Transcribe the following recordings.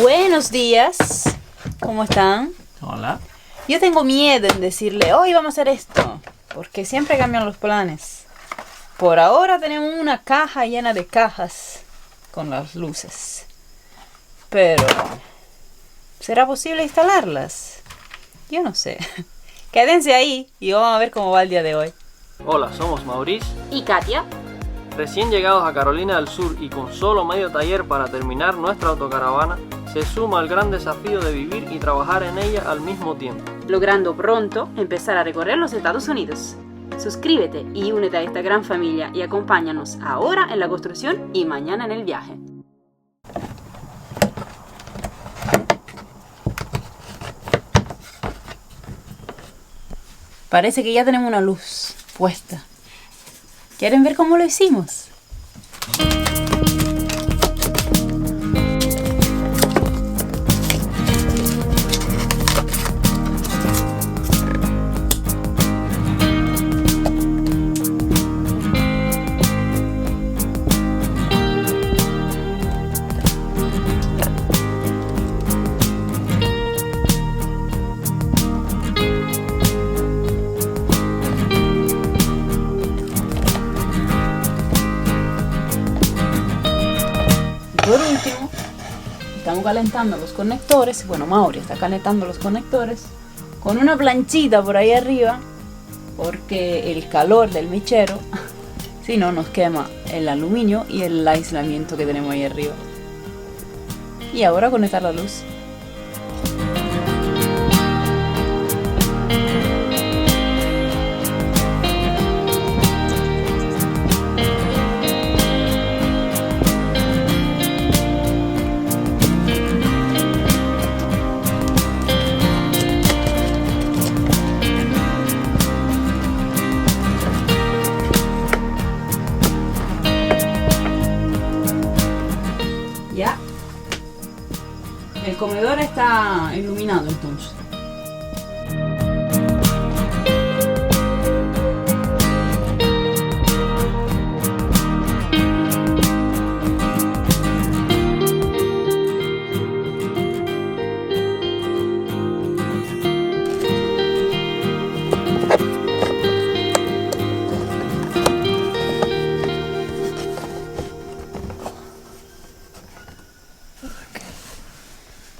Buenos días, ¿cómo están? Hola. Yo tengo miedo en decirle, hoy vamos a hacer esto, porque siempre cambian los planes. Por ahora tenemos una caja llena de cajas con las luces. Pero, ¿será posible instalarlas? Yo no sé. Quédense ahí y vamos a ver cómo va el día de hoy. Hola, somos Maurice, ¿Y Katia? recién llegados a Carolina del Sur y con solo medio taller para terminar nuestra autocaravana, se suma al gran desafío de vivir y trabajar en ella al mismo tiempo. Logrando pronto empezar a recorrer los Estados Unidos. Suscríbete y únete a esta gran familia y acompáñanos ahora en la construcción y mañana en el viaje. Parece que ya tenemos una luz puesta. ¿Quieren ver cómo lo hicimos? Por último, estamos calentando los conectores. Bueno, Mauri está calentando los conectores con una planchita por ahí arriba, porque el calor del mechero, si no, nos quema el aluminio y el aislamiento que tenemos ahí arriba. Y ahora conectar la luz. Ya. El comedor está iluminado entonces.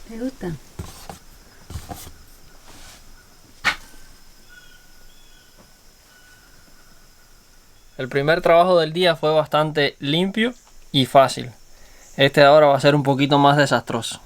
¿Te gusta? El primer trabajo del día fue bastante limpio y fácil. Este de ahora va a ser un poquito más desastroso.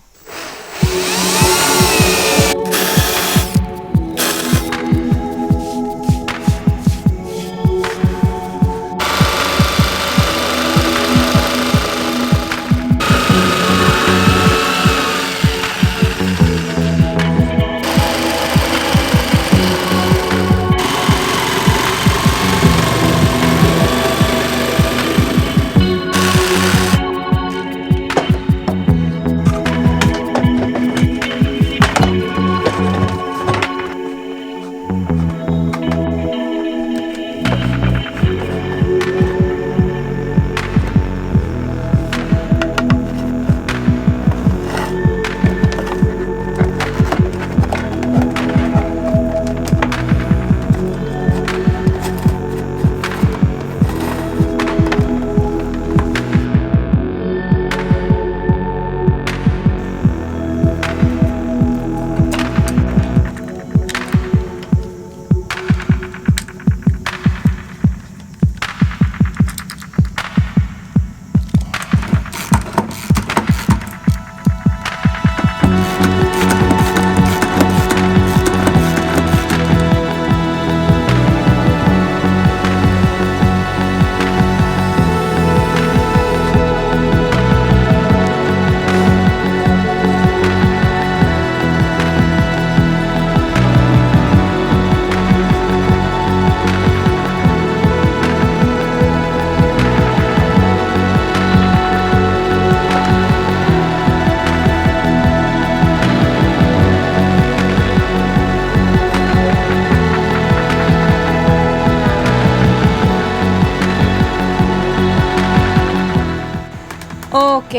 Ok,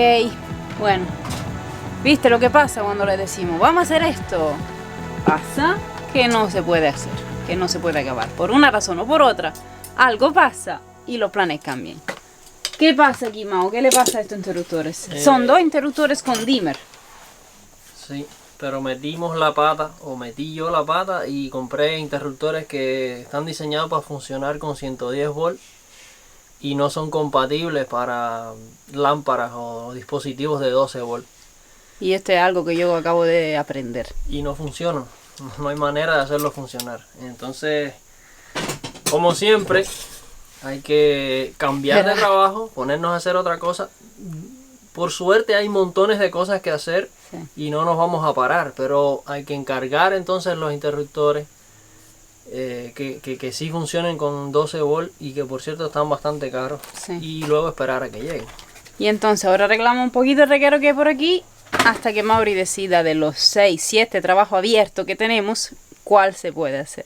bueno, ¿Viste lo que pasa cuando le decimos, vamos a hacer esto? Pasa que no se puede hacer, que no se puede acabar. Por una razón o por otra, algo pasa y los planes cambian. ¿Qué pasa aquí, Mao? ¿Qué le pasa a estos interruptores? Son 2 interruptores con dimmer. Sí, pero metimos la pata, o metí yo la pata y compré interruptores que están diseñados para funcionar con 110 volts y no son compatibles para lámparas o dispositivos de 12 volts. Y esto es algo que yo acabo de aprender. Y no funcionan, no hay manera de hacerlo funcionar. Entonces, como siempre, hay que cambiar de trabajo, ponernos a hacer otra cosa. Por suerte hay montones de cosas que hacer, sí, y no nos vamos a parar, pero hay que encargar entonces los interruptores que sí funcionen con 12 volts y que por cierto están bastante caros, sí, y luego esperar a que lleguen. Y entonces ahora arreglamos un poquito el reguero que hay por aquí hasta que Mauri decida de los 6, 7 trabajos abiertos que tenemos, cuál se puede hacer.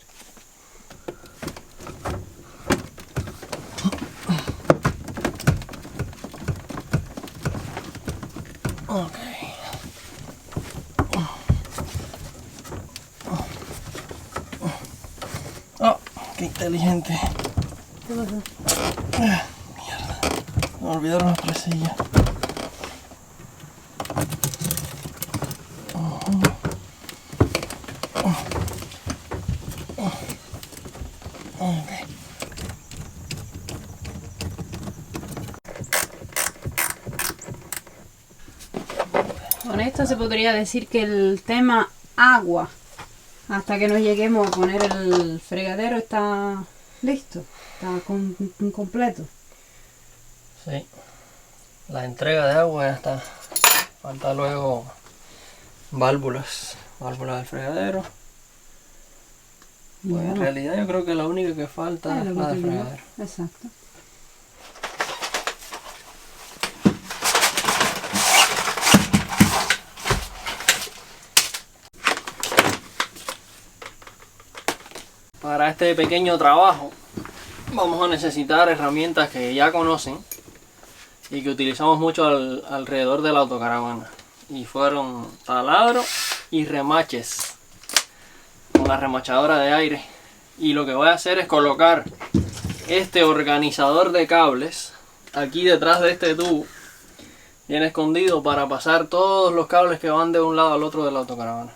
Ok. Oh, qué inteligente. ¿Qué pasó? Mierda. Me olvidaron las presillas. Okay. Con esto se podría decir que el tema agua, hasta que nos lleguemos a poner el fregadero, está listo, está completo. Sí, la entrega de agua ya está. Falta luego válvulas del fregadero. Pues bueno, en realidad yo creo que la única que falta es la del fregadero. Exacto. Para este pequeño trabajo vamos a necesitar herramientas que ya conocen y que utilizamos mucho alrededor de la autocaravana, y fueron taladro y remaches con la remachadora de aire. Y lo que voy a hacer es colocar este organizador de cables aquí detrás de este tubo, bien escondido, para pasar todos los cables que van de un lado al otro de la autocaravana.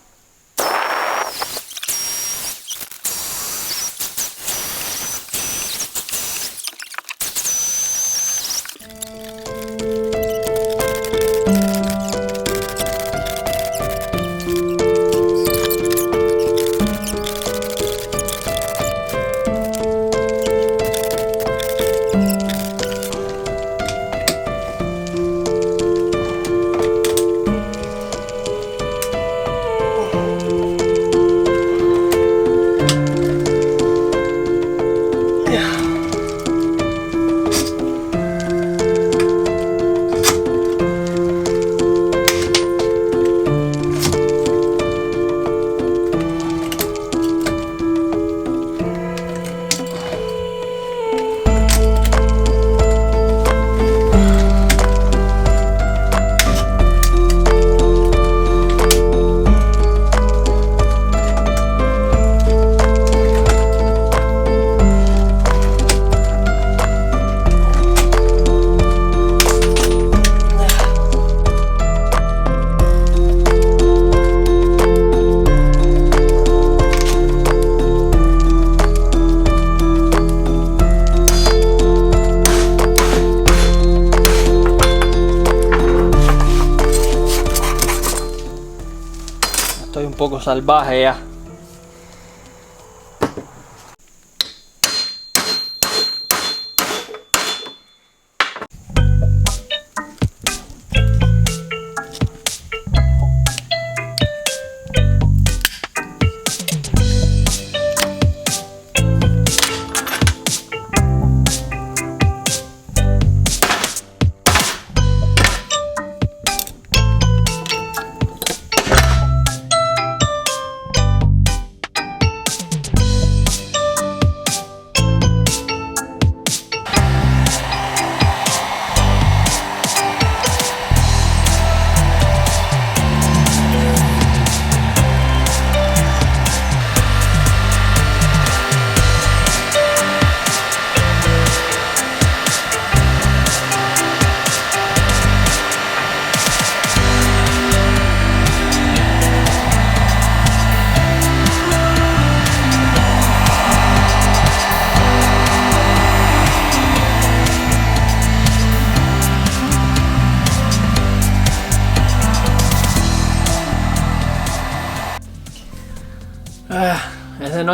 Estoy un poco salvaje ya.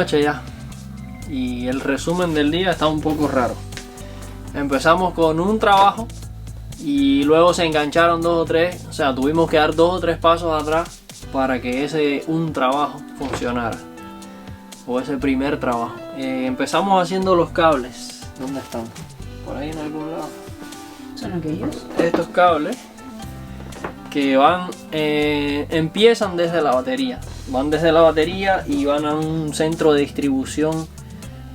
noche ya. Y el resumen del día está un poco raro. Empezamos con un trabajo y luego se engancharon 2 o 3. O sea, tuvimos que dar 2 o 3 pasos atrás para que ese un trabajo funcionara. O ese primer trabajo. Empezamos haciendo los cables. ¿Dónde están? Por ahí en algún lado. ¿Son aquellos? Estos cables que van, empiezan desde la batería. Van desde la batería y van a un centro de distribución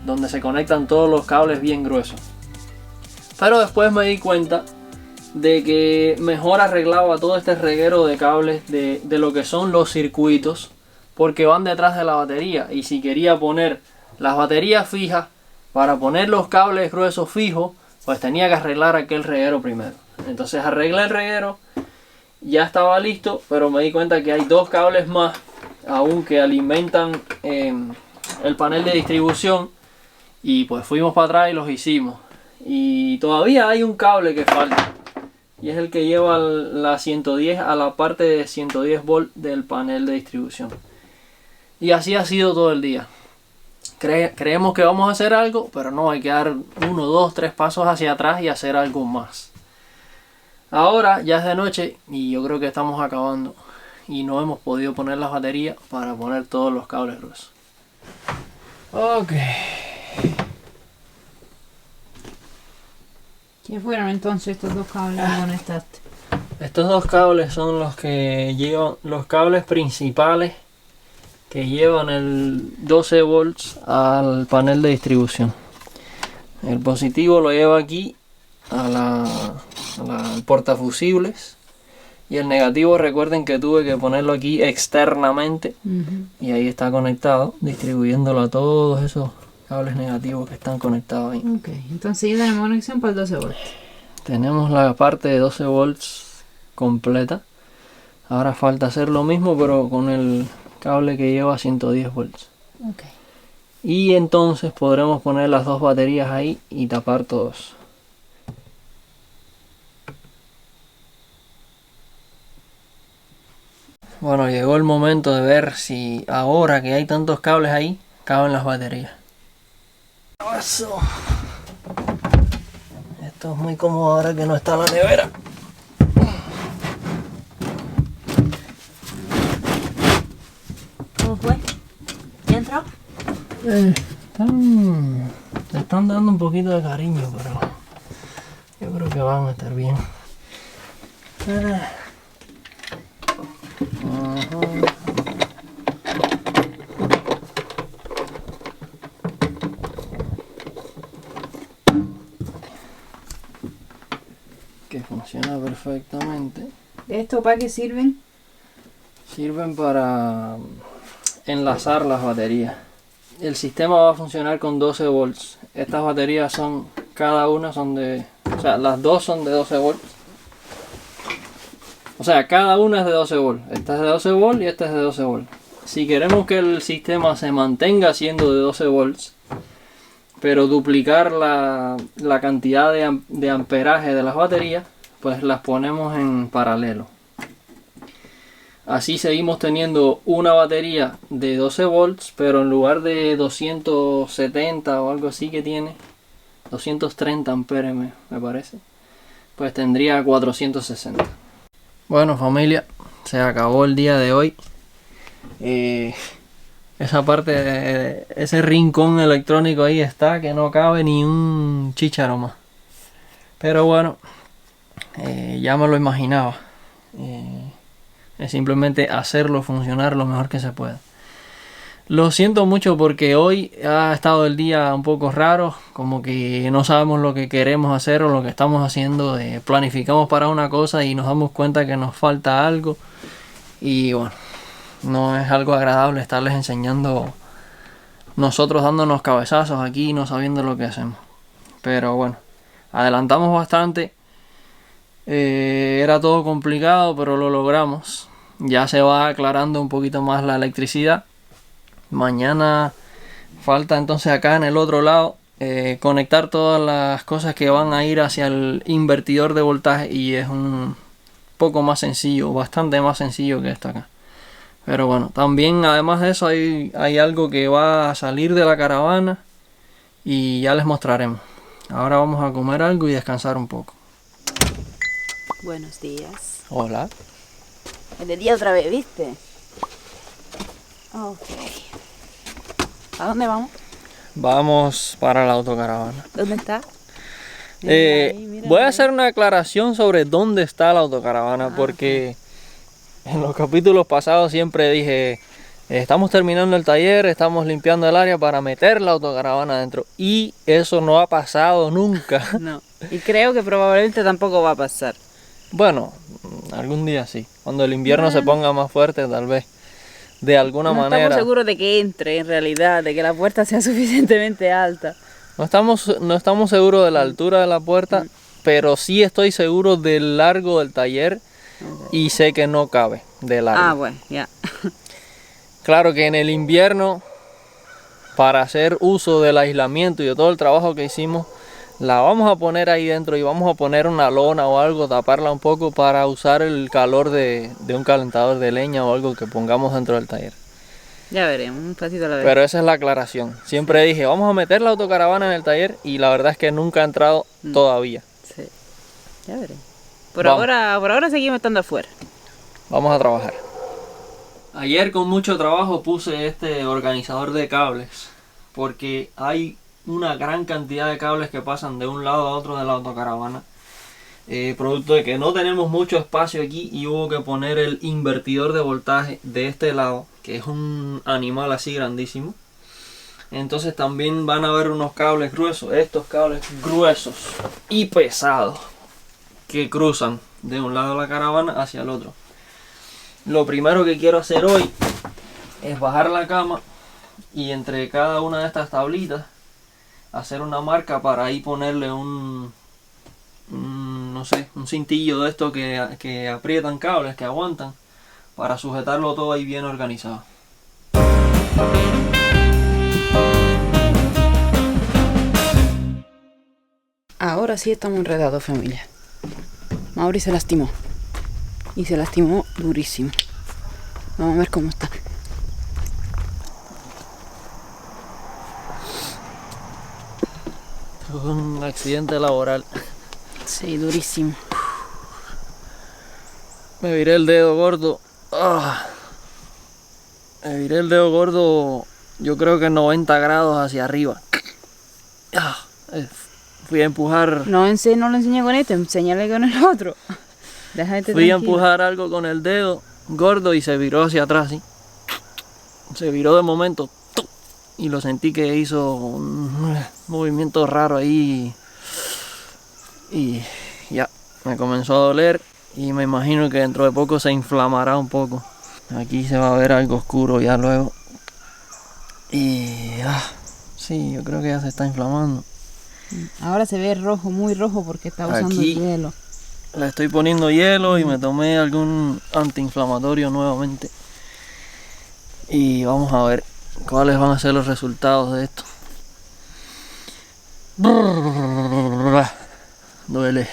donde se conectan todos los cables bien gruesos. Pero después me di cuenta de que mejor arreglaba todo este reguero de cables de lo que son los circuitos, porque van detrás de la batería, y si quería poner las baterías fijas para poner los cables gruesos fijos, pues tenía que arreglar aquel reguero primero. Entonces arreglé el reguero, ya estaba listo, pero me di cuenta que hay 2 cables más aún que alimentan el panel de distribución, y pues fuimos para atrás y los hicimos. Y todavía hay un cable que falta, y es el que lleva la 110 a la parte de 110 volt del panel de distribución. Y así ha sido todo el día. Creemos que vamos a hacer algo, pero no, hay que dar 1, 2, 3 pasos hacia atrás y hacer algo más. Ahora ya es de noche y yo creo que estamos acabando, y no hemos podido poner las baterías para poner todos los cables gruesos. Ok. ¿Qué fueron entonces estos 2 cables que conectaste? Estos 2 cables son los que llevan, los cables principales que llevan el 12 volts al panel de distribución. El positivo lo lleva aquí al portafusibles, y el negativo, recuerden que tuve que ponerlo aquí externamente, y ahí está conectado, distribuyéndolo a todos esos cables negativos que están conectados ahí. Ok, entonces ya tenemos conexión para el 12 volts. Tenemos la parte de 12 volts completa. Ahora falta hacer lo mismo, pero con el cable que lleva 110 volts. Ok. Y entonces podremos poner las 2 baterías ahí y tapar todos. Bueno, llegó el momento de ver si ahora que hay tantos cables ahí, caben las baterías. Eso. Esto es muy cómodo ahora que no está la nevera. ¿Cómo fue? ¿Ya entró? Le están dando un poquito de cariño, pero yo creo que van a estar bien. Que funciona perfectamente. ¿De esto para qué sirven? Sirven para enlazar las baterías. El sistema va a funcionar con 12 volts. Estas baterías son, cada una son de, o sea, las 2 son de 12 volts. O sea, cada una es de 12 volts. Esta es de 12 volts y esta es de 12 volts. Si queremos que el sistema se mantenga siendo de 12 volts, pero duplicar la cantidad de amperaje de las baterías, pues las ponemos en paralelo. Así seguimos teniendo una batería de 12 volts, pero en lugar de 270 o algo así que tiene, 230 amperes me parece, pues tendría 460. Bueno, familia, se acabó el día de hoy. Esa parte, ese rincón electrónico ahí está, que no cabe ni un chícharo más. Pero bueno, ya me lo imaginaba. Es simplemente hacerlo funcionar lo mejor que se pueda. Lo siento mucho porque hoy ha estado el día un poco raro, como que no sabemos lo que queremos hacer o lo que estamos haciendo. Planificamos para una cosa y nos damos cuenta que nos falta algo. Y bueno, no es algo agradable estarles enseñando, nosotros dándonos cabezazos aquí y no sabiendo lo que hacemos. Pero bueno, adelantamos bastante. Era todo complicado, pero lo logramos. Ya se va aclarando un poquito más la electricidad. Mañana falta entonces acá en el otro lado conectar todas las cosas que van a ir hacia el invertidor de voltaje, y es un poco más sencillo, bastante más sencillo que esto acá. Pero bueno, también además de eso hay algo que va a salir de la caravana y ya les mostraremos. Ahora vamos a comer algo y descansar un poco. Buenos días. Hola. Es de día otra vez, ¿viste? Ok. ¿A dónde vamos? Vamos para la autocaravana. ¿Dónde está? Voy a hacer una aclaración sobre dónde está la autocaravana, porque en los capítulos pasados siempre dije, estamos terminando el taller, estamos limpiando el área para meter la autocaravana adentro, y eso no ha pasado nunca. No. Y creo que probablemente tampoco va a pasar. Bueno, algún día sí, cuando el invierno se ponga más fuerte, tal vez, de alguna manera. No estamos seguros de que entre en realidad, de que la puerta sea suficientemente alta. No estamos seguros de la altura de la puerta, pero sí estoy seguro del largo del taller y sé que no cabe de largo. Ah, bueno, ya. Claro que en el invierno, para hacer uso del aislamiento y de todo el trabajo que hicimos, la vamos a poner ahí dentro y vamos a poner una lona o algo, taparla un poco para usar el calor de un calentador de leña o algo que pongamos dentro del taller. Ya veremos, un pasito a la vez. Pero esa es la aclaración. Siempre dije, vamos a meter la autocaravana en el taller y la verdad es que nunca ha entrado todavía. Sí, ya veremos. Por ahora seguimos estando afuera. Vamos a trabajar. Ayer con mucho trabajo puse este organizador de cables porque hay una gran cantidad de cables que pasan de un lado a otro de la autocaravana. Producto de que no tenemos mucho espacio aquí y hubo que poner el invertidor de voltaje de este lado, que es un animal así grandísimo. Entonces también van a haber unos cables gruesos, estos cables gruesos y pesados que cruzan de un lado de la caravana hacia el otro. Lo primero que quiero hacer hoy es bajar la cama y entre cada una de estas tablitas hacer una marca para ahí ponerle un cintillo de estos que aprietan cables, que aguantan, para sujetarlo todo ahí bien organizado. Ahora sí estamos enredados, familia. Mauri se lastimó. Y se lastimó durísimo. Vamos a ver cómo está. Un accidente laboral. Sí, durísimo. Me viré el dedo gordo. Me viré el dedo gordo, yo creo que 90 grados hacia arriba. Fui a empujar. No lo enseñé con este, enséñale con el otro. Déjate Fui a tranquilo. empujar algo con el dedo gordo y se viró hacia atrás, ¿sí? Se viró de momento. Y lo sentí que hizo un movimiento raro ahí. Y ya, me comenzó a doler. Y me imagino que dentro de poco se inflamará un poco. Aquí se va a ver algo oscuro ya luego. Y sí, yo creo que ya se está inflamando. Ahora se ve rojo, muy rojo porque está usando Aquí hielo. le estoy poniendo hielo y me tomé algún antiinflamatorio nuevamente. Y vamos a ver cuáles van a ser los resultados de esto. Duele.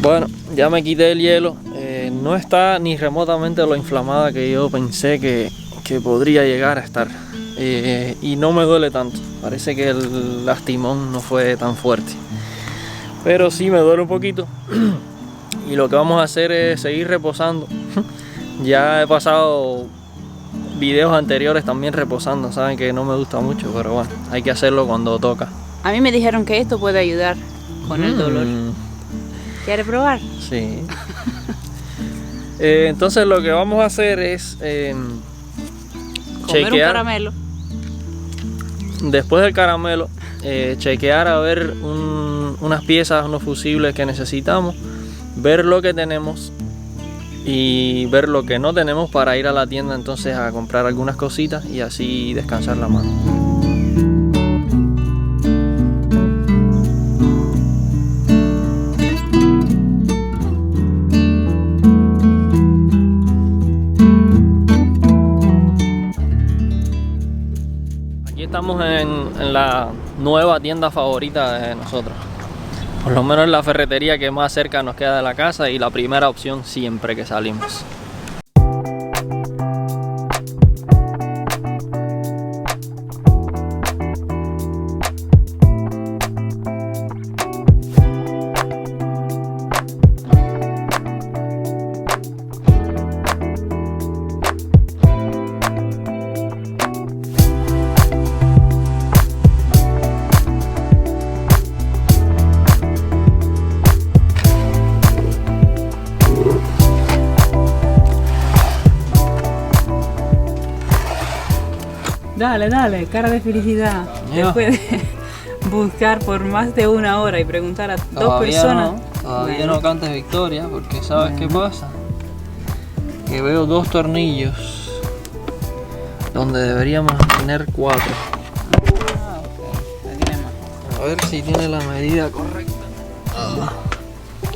Bueno, ya me quité el hielo. No está ni remotamente lo inflamada que yo pensé que podría llegar a estar. Y no me duele tanto. Parece que el lastimón no fue tan fuerte. Pero sí me duele un poquito. Y lo que vamos a hacer es seguir reposando. Ya he pasado videos anteriores también reposando. Saben que no me gusta mucho, pero bueno, hay que hacerlo cuando toca. A mí me dijeron que esto puede ayudar con el dolor. ¿Quiere probar? Sí. Entonces lo que vamos a hacer es Comer chequear un caramelo. después del caramelo, chequear a ver unas piezas, unos fusibles que necesitamos, ver lo que tenemos y ver lo que no tenemos para ir a la tienda entonces a comprar algunas cositas y así descansar la mano. Estamos en la nueva tienda favorita de nosotros. Por lo menos la ferretería que más cerca nos queda de la casa y la primera opción siempre que salimos. Dale, dale, cara de felicidad. Ya. Después de buscar por más de 1 hora y preguntar a 2 personas. Todavía Bueno. no cantes victoria porque ¿sabes qué pasa? Que veo 2 tornillos donde deberíamos tener 4. Ah, ok. Aquí tenemos. A ver si tiene la medida correcta.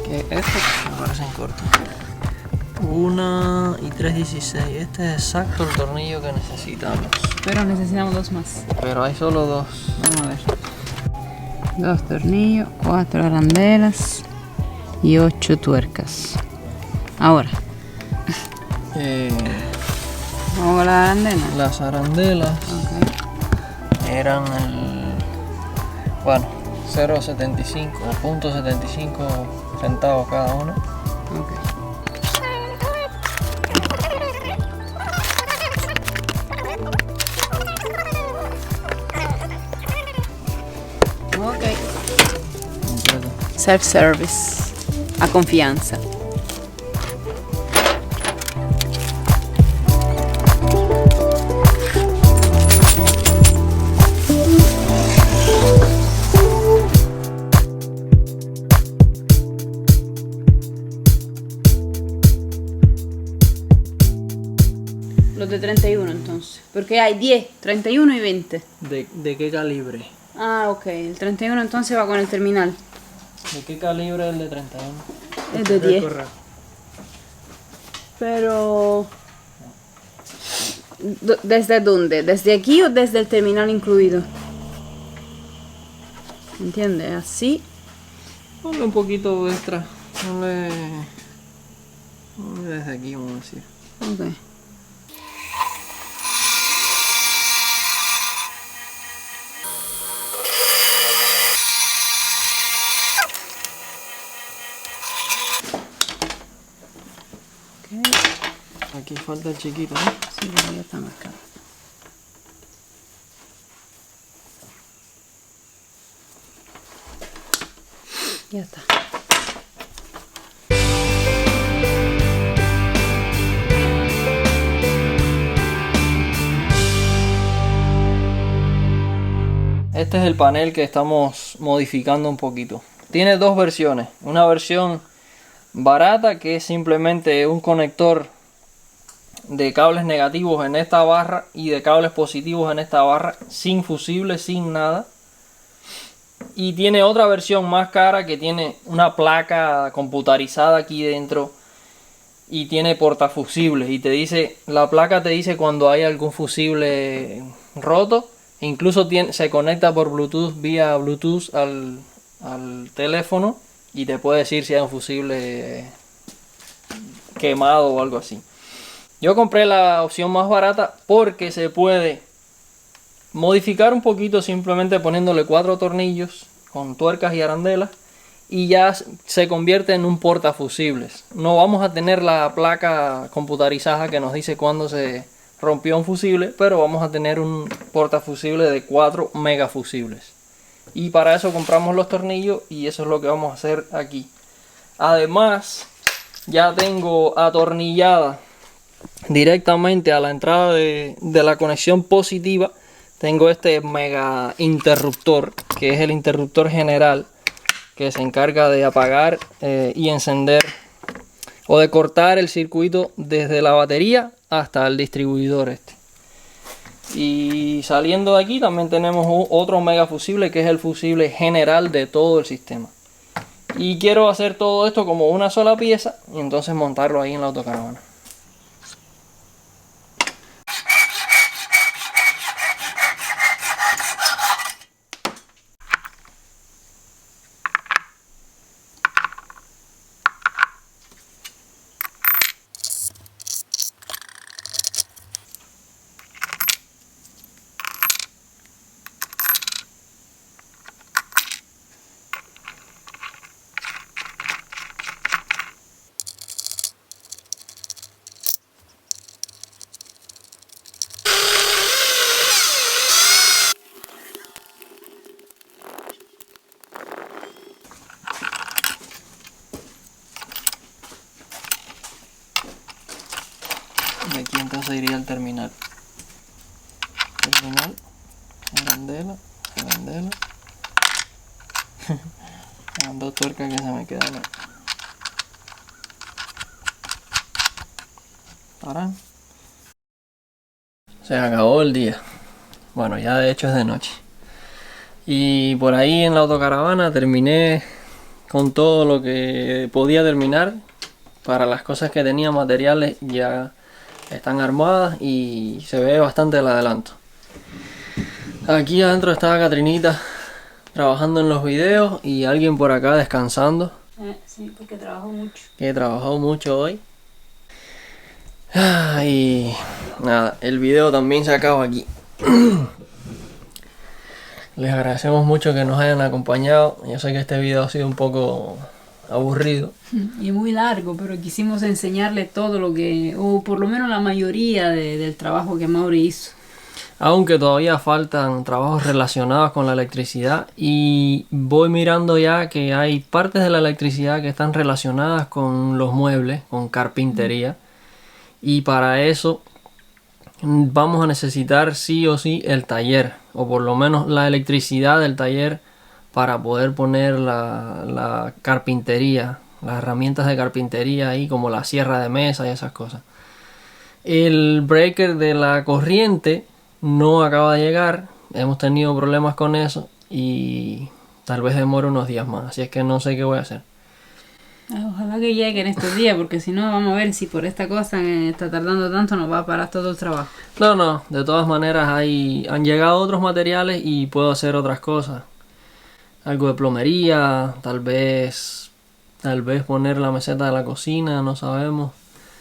Que estos me parecen cortos. 1 y 3/16. Este es exacto el tornillo que necesitamos. Pero necesitamos 2 más. Pero hay solo 2. Vamos a ver. 2 tornillos, 4 arandelas y 8 tuercas. Ahora, vamos con las arandelas. Las arandelas Ok. eran el. Bueno, 0.75 o 0.75 centavos cada una. Ok. Ok. Completo. Self-service. A confianza. Los de 31 entonces. Porque hay 10, 31 y 20. ¿De qué calibre? Ah, ok. El 31 entonces va con el terminal. ¿De qué calibre es el de 31? Es de 10. Correcto. Pero... ¿Desde dónde? ¿Desde aquí o desde el terminal incluido? ¿Entiendes? Así. Ponle un poquito extra. Ponle desde aquí, vamos a decir. Ok. Aquí falta el chiquito, ¿no? Sí, pero ya está marcado. Ya está. Este es el panel que estamos modificando un poquito. Tiene 2 versiones. Una versión barata que es simplemente un conector de cables negativos en esta barra y de cables positivos en esta barra, sin fusible, sin nada. Y tiene otra versión más cara que tiene una placa computarizada aquí dentro y tiene portafusibles y te dice, la placa te dice cuando hay algún fusible roto. Incluso se conecta por Bluetooth, vía Bluetooth al teléfono y te puede decir si hay un fusible quemado o algo así. Yo compré la opción más barata porque se puede modificar un poquito simplemente poniéndole 4 tornillos con tuercas y arandelas y ya se convierte en un portafusibles. No vamos a tener la placa computarizada que nos dice cuándo se rompió un fusible, pero vamos a tener un portafusible de 4 megafusibles. Y para eso compramos los tornillos y eso es lo que vamos a hacer aquí. Además, ya tengo atornillada directamente a la entrada de la conexión positiva. Tengo este mega interruptor, que es el interruptor general, que se encarga de apagar y encender o de cortar el circuito desde la batería hasta el distribuidor este. Y saliendo de aquí también tenemos otro mega fusible, que es el fusible general de todo el sistema. Y quiero hacer todo esto como una sola pieza y entonces montarlo ahí en la autocaravana. Y aquí entonces iría el terminal. Terminal, arandela, arandela. Eran dos tuercas que se me quedan ahí. Tarán. Se acabó el día. Bueno, ya de hecho es de noche. Y por ahí en la autocaravana terminé con todo lo que podía terminar. Para las cosas que tenía materiales ya están armadas y se ve bastante el adelanto. Aquí adentro estaba Catrinita trabajando en los videos y alguien por acá descansando. Sí, porque trabajó mucho. Que trabajó mucho hoy. Y nada, el video también se acaba aquí. Les agradecemos mucho que nos hayan acompañado. Yo sé que este video ha sido un poco aburrido. Y muy largo, pero quisimos enseñarle todo lo que, o por lo menos la mayoría del trabajo que Mauri hizo. Aunque todavía faltan trabajos relacionados con la electricidad y voy mirando ya que hay partes de la electricidad que están relacionadas con los muebles, con carpintería. Y para eso vamos a necesitar sí o sí el taller, o por lo menos la electricidad del taller para poder poner la carpintería, las herramientas de carpintería ahí, como la sierra de mesa y esas cosas. El breaker de la corriente no acaba de llegar, hemos tenido problemas con eso y tal vez demore unos días más, así es que no sé qué voy a hacer. Ojalá que llegue en estos días, porque si no vamos a ver si por esta cosa que está tardando tanto nos va a parar todo el trabajo. No, de todas maneras han llegado otros materiales y puedo hacer otras cosas. Algo de plomería, tal vez poner la meseta de la cocina, no sabemos.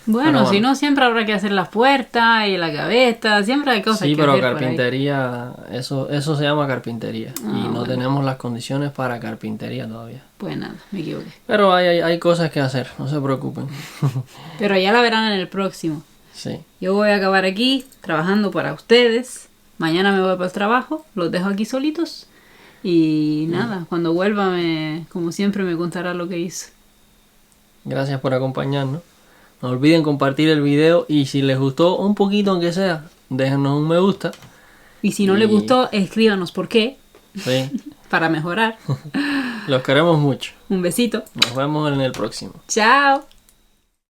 Bueno, si no, siempre habrá que hacer las puertas y la gaveta, siempre hay cosas sí, que pero hacer carpintería, eso se llama carpintería. Y no tenemos las condiciones para carpintería todavía. Pues nada, me equivoqué. Pero hay cosas que hacer, no se preocupen. Pero ya la verán en el próximo. Sí. Yo voy a acabar aquí trabajando para ustedes. Mañana me voy para el trabajo, los dejo aquí solitos. Y nada, cuando vuelva, como siempre, me contará lo que hizo. Gracias por acompañarnos. No olviden compartir el video y si les gustó un poquito aunque sea, déjenos un me gusta. Y si no les gustó, escríbanos por qué. Sí. Para mejorar. Los queremos mucho. Un besito. Nos vemos en el próximo. Chao.